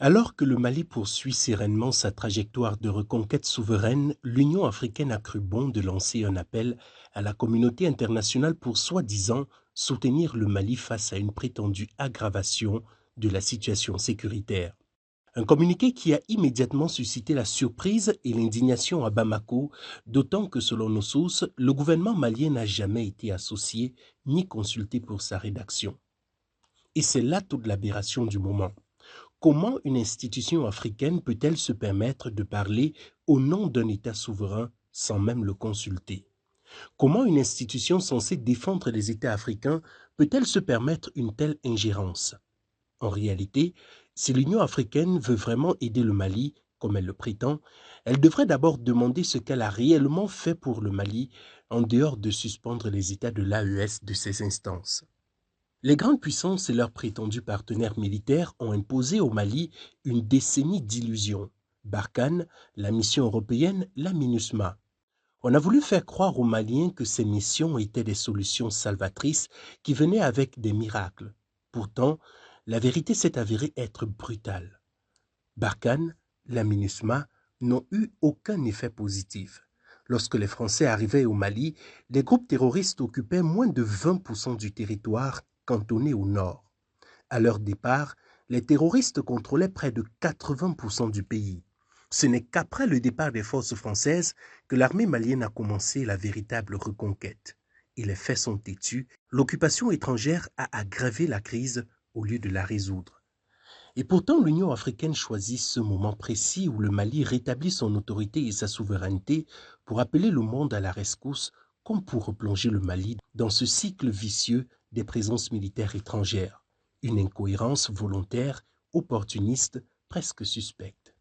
Alors que le Mali poursuit sereinement sa trajectoire de reconquête souveraine, l'Union africaine a cru bon de lancer un appel à la communauté internationale pour soi-disant soutenir le Mali face à une prétendue aggravation de la situation sécuritaire. Un communiqué qui a immédiatement suscité la surprise et l'indignation à Bamako, d'autant que selon nos sources, le gouvernement malien n'a jamais été associé ni consulté pour sa rédaction. Et c'est là toute l'aberration du moment. Comment une institution africaine peut-elle se permettre de parler au nom d'un État souverain sans même le consulter? Comment une institution censée défendre les États africains peut-elle se permettre une telle ingérence? En réalité, si l'Union africaine veut vraiment aider le Mali, comme elle le prétend, elle devrait d'abord demander ce qu'elle a réellement fait pour le Mali en dehors de suspendre les États de l'AES de ces instances. Les grandes puissances et leurs prétendus partenaires militaires ont imposé au Mali une décennie d'illusions. Barkhane, la mission européenne, la MINUSMA. On a voulu faire croire aux Maliens que ces missions étaient des solutions salvatrices qui venaient avec des miracles. Pourtant, la vérité s'est avérée être brutale. Barkhane, la MINUSMA n'ont eu aucun effet positif. Lorsque les Français arrivaient au Mali, les groupes terroristes occupaient moins de 20% du territoire cantonné au nord. À leur départ, les terroristes contrôlaient près de 80% du pays. Ce n'est qu'après le départ des forces françaises que l'armée malienne a commencé la véritable reconquête. Et les faits sont têtus, l'occupation étrangère a aggravé la crise au lieu de la résoudre. Et pourtant, l'Union africaine choisit ce moment précis où le Mali rétablit son autorité et sa souveraineté pour appeler le monde à la rescousse, comme pour replonger le Mali dans ce cycle vicieux des présences militaires étrangères. Une incohérence volontaire, opportuniste, presque suspecte.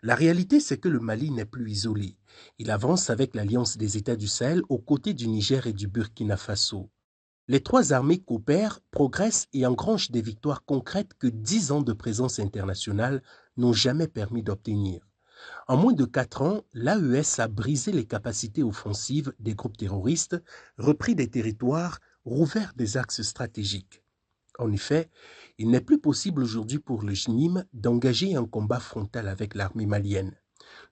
La réalité, c'est que le Mali n'est plus isolé. Il avance avec l'Alliance des États du Sahel aux côtés du Niger et du Burkina Faso. Les trois armées coopèrent, progressent et engrangent des victoires concrètes que 10 ans de présence internationale n'ont jamais permis d'obtenir. En moins de 4 ans, l'AES a brisé les capacités offensives des groupes terroristes, repris des territoires, rouvert des axes stratégiques. En effet, il n'est plus possible aujourd'hui pour le JNIM d'engager un combat frontal avec l'armée malienne.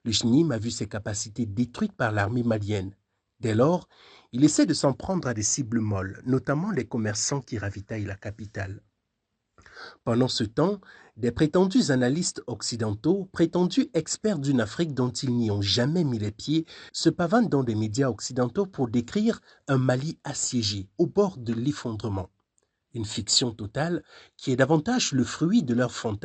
Le JNIM a vu ses capacités détruites par l'armée malienne. Dès lors, il essaie de s'en prendre à des cibles molles, notamment les commerçants qui ravitaillent la capitale. Pendant ce temps, des prétendus analystes occidentaux, prétendus experts d'une Afrique dont ils n'y ont jamais mis les pieds, se pavanent dans des médias occidentaux pour décrire un Mali assiégé, au bord de l'effondrement. Une fiction totale qui est davantage le fruit de leur fantasme